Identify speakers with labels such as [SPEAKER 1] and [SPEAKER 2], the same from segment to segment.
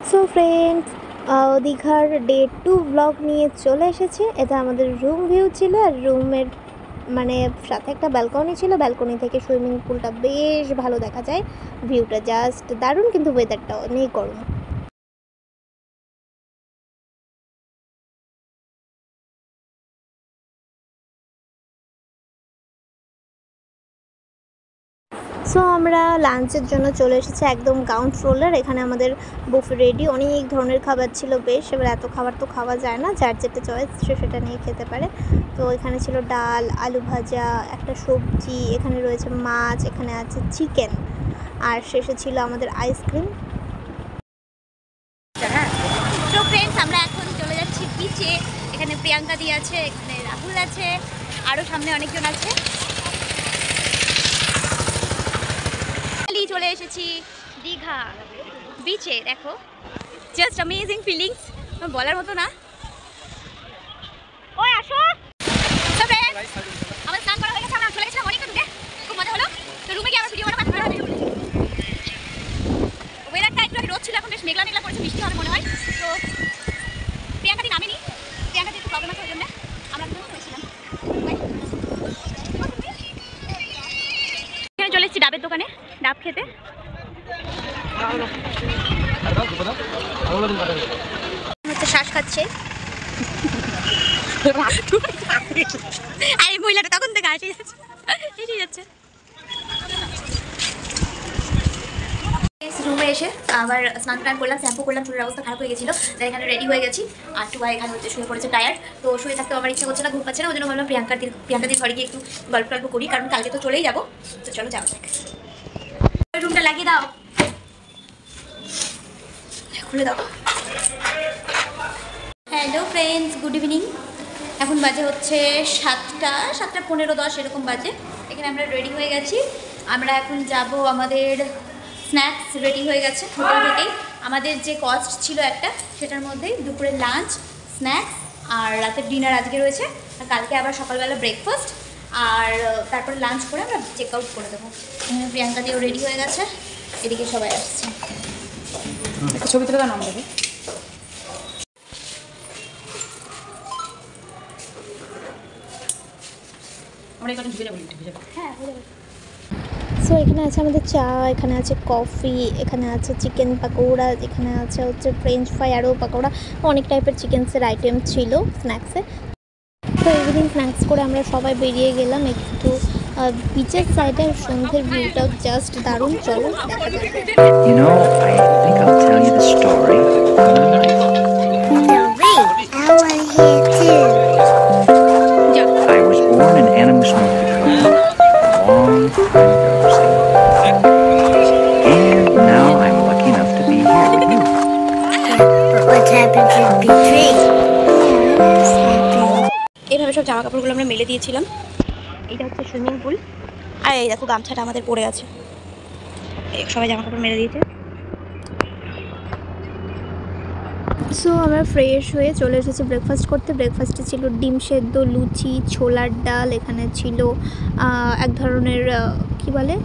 [SPEAKER 1] So friends, দীঘার day 2 blog নিয়ে চলে এসেছে। এটা আমাদের রুম ভিউ ছিল, আর রুমের মানে সাথে একটা ব্যালকনি ছিল। ব্যালকনি থেকে সুইমিং পুলটা বেশ ভালো দেখা যায়, ভিউটা জাস্ট দারুণ, কিন্তু ওয়েদারটা অনেক গরম। সো আমরা লাঞ্চের জন্য চলে এসেছি একদম গ্রাউন্ড ফ্লোরের। এখানে আমাদের বুফে রেডি, অনেক ধরনের খাবার ছিল বেশ। এবার এত খাবার তো খাওয়া যায় না, যার যেটা চয়েস সে সেটা নিয়ে খেতে পারে। তো এখানে ছিল ডাল, আলু ভাজা, একটা সবজি, এখানে রয়েছে মাছ, এখানে আছে চিকেন, আর শেষে ছিল আমাদের আইসক্রিম।
[SPEAKER 2] তো ফ্রেন্ডস, আমরা এখন চলে যাচ্ছি বিচে। এখানে প্রিয়াঙ্কা দি আছে, এখানে রাহুল আছে, আরও সামনে অনেকজন আছে। চলে এসেছি দীঘা বিচে। দেখো, জাস্ট অ্যামেজিং ফিলিংস, বলার মতো না। ওই আসো। তো ফ্রেন্ডস, আমার স্নান করা হয়ে গেছে, আমরা চলে গেছিলাম অনেকটা দূরে, খুব মজা হলো। তো রুমে গিয়ে আমরা ভিডিও বানাবো। ওয়েদারটা একটু রোদ ছিল, এখন বেশ মেঘলা মেঘলা করেছে, বৃষ্টি হবে মনে হয়। তো প্রিয়াঙ্কা দি নামেনি, প্রিয়াঙ্কা দি একটু প্রবলেম আছে, ওই জন্য আমরা দুজন করেছিলাম। এখানে চলে এসেছি ডাবের দোকানে, ডাব খেতে। হচ্ছে শ্বাস খাচ্ছে, আরে মহিলাটা তখন থেকে আসে যাচ্ছে। রুমে এসে আবার স্নান টান করলাম, শ্যাম্পু করলাম, চুলের অবস্থা খারাপ হয়ে গেছিলো। তাই এখানে রেডি হয়ে গেছি। আর টুবা এখানে হচ্ছে শুয়ে পড়েছে টায়ার্ড। তো শুয়ে থাকতে আমার ইচ্ছা করছে না, ঘুম পাচ্ছে না, ওই জন্য ভাবলাম প্রিয়াঙ্কা দি ঘরে গিয়ে একটু গল্প টল্প করি, কারণ কালকে তো চলেই যাবো। তো চলো যাওয়া যাক। রুমটা লাগিয়ে দাও, খুলে দাও। Hello friends, good evening. এখন বাজে হচ্ছে 7:15-10 এরকম বাজে। এখানে আমরা রেডি হয়ে গেছি। আমরা এখন যাব, আমাদের স্ন্যাক্স রেডি হয়ে গেছে হোটেল থেকেই। আমাদের যে কস্ট ছিল একটা, সেটার মধ্যেই দুপুরের লাঞ্চ, স্ন্যাক্স আর রাতের ডিনার আজকে রয়েছে। আর কালকে আবার সকালবেলা ব্রেকফাস্ট, আর তারপরে লাঞ্চ করে আমরা চেক আউট করে দেবো। প্রিয়াঙ্কা দিয়েও রেডি হয়ে গেছে, এদিকে সবাই আসছে।
[SPEAKER 3] ছবি তুলে নাম দেবে।
[SPEAKER 1] সো এখানে আছে আমাদের চা, এখানে আছে কফি, এখানে আছে চিকেন পাকোড়া, এখানে আছে হচ্ছে ফ্রেঞ্চ ফ্রাই, আরও পাকোড়া, অনেক টাইপের চিকেন্সের আইটেম ছিল স্ন্যাক্সে। তো এভরিথিং স্ন্যাক্স করে আমরা সবাই বেরিয়ে গেলাম একটু বিচের সাইডে। সন্ধ্যের ভিউটাও জাস্ট দারুণ। চলো দেখা যাবে।
[SPEAKER 4] You know, I think I'll tell you the story of my life.
[SPEAKER 2] I want to hear too.
[SPEAKER 4] I was born in Animus, North Dakota, a long time ago, see. And now I'm lucky enough to be here with you.
[SPEAKER 2] But what happened to be free? এইভাবে সব জামা কাপড়গুলো আমরা মেলে দিয়েছিলাম। এইটা হচ্ছে swimming pool, আর এই দেখো গামছাটা আমাদের পড়ে আছে। সবাই জামা কাপড় মেলে দিয়েছে।
[SPEAKER 1] সো আমরা ফ্রেশ হয়ে চলে এসেছি ব্রেকফাস্ট করতে। ব্রেকফাস্টে ছিল ডিম সেদ্ধ, লুচি, ছোলার ডাল, এখানে ছিল এক ধরনের কি বলে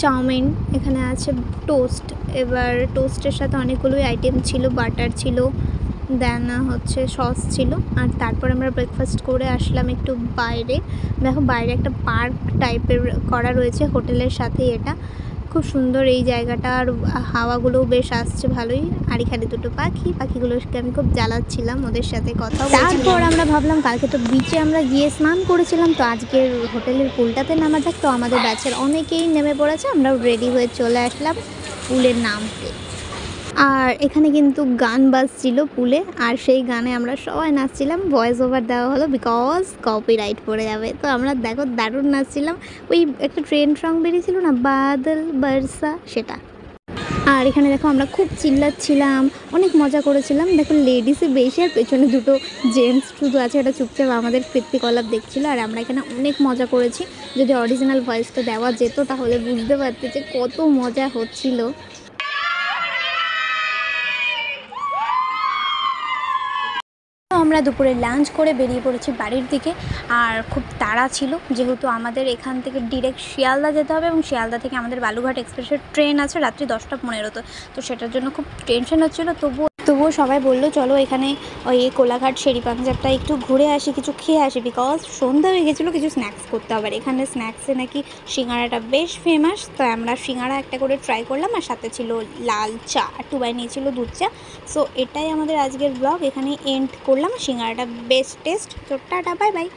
[SPEAKER 1] চাউমিন, এখানে আছে টোস্ট। এবার টোস্টের সাথে অনেকগুলোই আইটেম ছিল, বাটার ছিল, দেন হচ্ছে সস ছিল। আর তারপর আমরা ব্রেকফাস্ট করে আসলাম একটু বাইরে। দেখো বাইরে একটা পার্ক টাইপের করা রয়েছে হোটেলের সাথেই, এটা খুব সুন্দর এই জায়গাটা, আর হাওয়াগুলোও বেশ আসছে ভালোই। আর এখানে দুটো পাখিগুলোকে আমি খুব জ্বালাচ্ছিলাম, ওদের সাথে কথা বলছিলাম। তারপর আমরা ভাবলাম কালকে তো বিচে আমরা গিয়ে স্নান করেছিলাম, তো আজকের হোটেলের পুলটাতে নামা যাক। তো আমাদের ব্যাচের অনেকেই নেমে পড়েছে, আমরাও রেডি হয়ে চলে আসলাম পুলের নামতে। আর এখানে কিন্তু গান বাজছিল পুলে, আর সেই গানে আমরা সবাই নাচছিলাম। ভয়েস ওভার দেওয়া হলো বিকজ কপিরাইট পড়ে যাবে। তো আমরা দেখো দারুণ নাচছিলাম। ওই একটা ট্রেন্ড সং বেরিয়েছিল না, বাদল বর্ষা, সেটা। আর এখানে দেখো আমরা খুব চিল্লাচ্ছিলাম, অনেক মজা করেছিলাম। দেখো লেডিসে বেশি, আর পেছনে দুটো জেন্টস শুধু আছে, এটা চুপচাপ আমাদের কীর্তিকলাপ দেখছিল। আর আমরা এখানে অনেক মজা করেছি। যদি অরিজিনাল ভয়েসটা দেওয়া যেত তাহলে বুঝতে পারতে যে কত মজা হচ্ছিল। আমরা দুপুরে লাঞ্চ করে বেরিয়ে পড়েছি বাড়ির দিকে। আর খুব তাড়া ছিল, যেহেতু আমাদের এখান থেকে ডিরেক্ট শিয়ালদা যেতে হবে এবং শিয়ালদা থেকে আমাদের বালুঘাট এক্সপ্রেসের ট্রেন আছে রাত্রি 10:15-তে। তো সেটার জন্য খুব টেনশন হচ্ছিলো। তবুও সবাই বললো চলো এখানে ওই কোলাঘাট শেরি পাঞ্জাবটা একটু ঘুরে আসি, কিছু খেয়ে আসি, বিকজ সন্ধ্যা হয়ে গেছিলো, কিছু স্ন্যাক্স করতে হবে। আর এখানে স্ন্যাক্সে নাকি সিঙ্গাড়াটা বেশ ফেমাস। তো আমরা সিঙ্গাড়া একটা করে ট্রাই করলাম, আর সাথে ছিল লাল চা, আর টুবাই নিয়েছিল দুধ চা। সো এটাই আমাদের আজকের ব্লগ, এখানে এন্ড করলাম। সিঙ্গাড়াটা বেস্ট টেস্ট। তো টাটা, বাই বাই।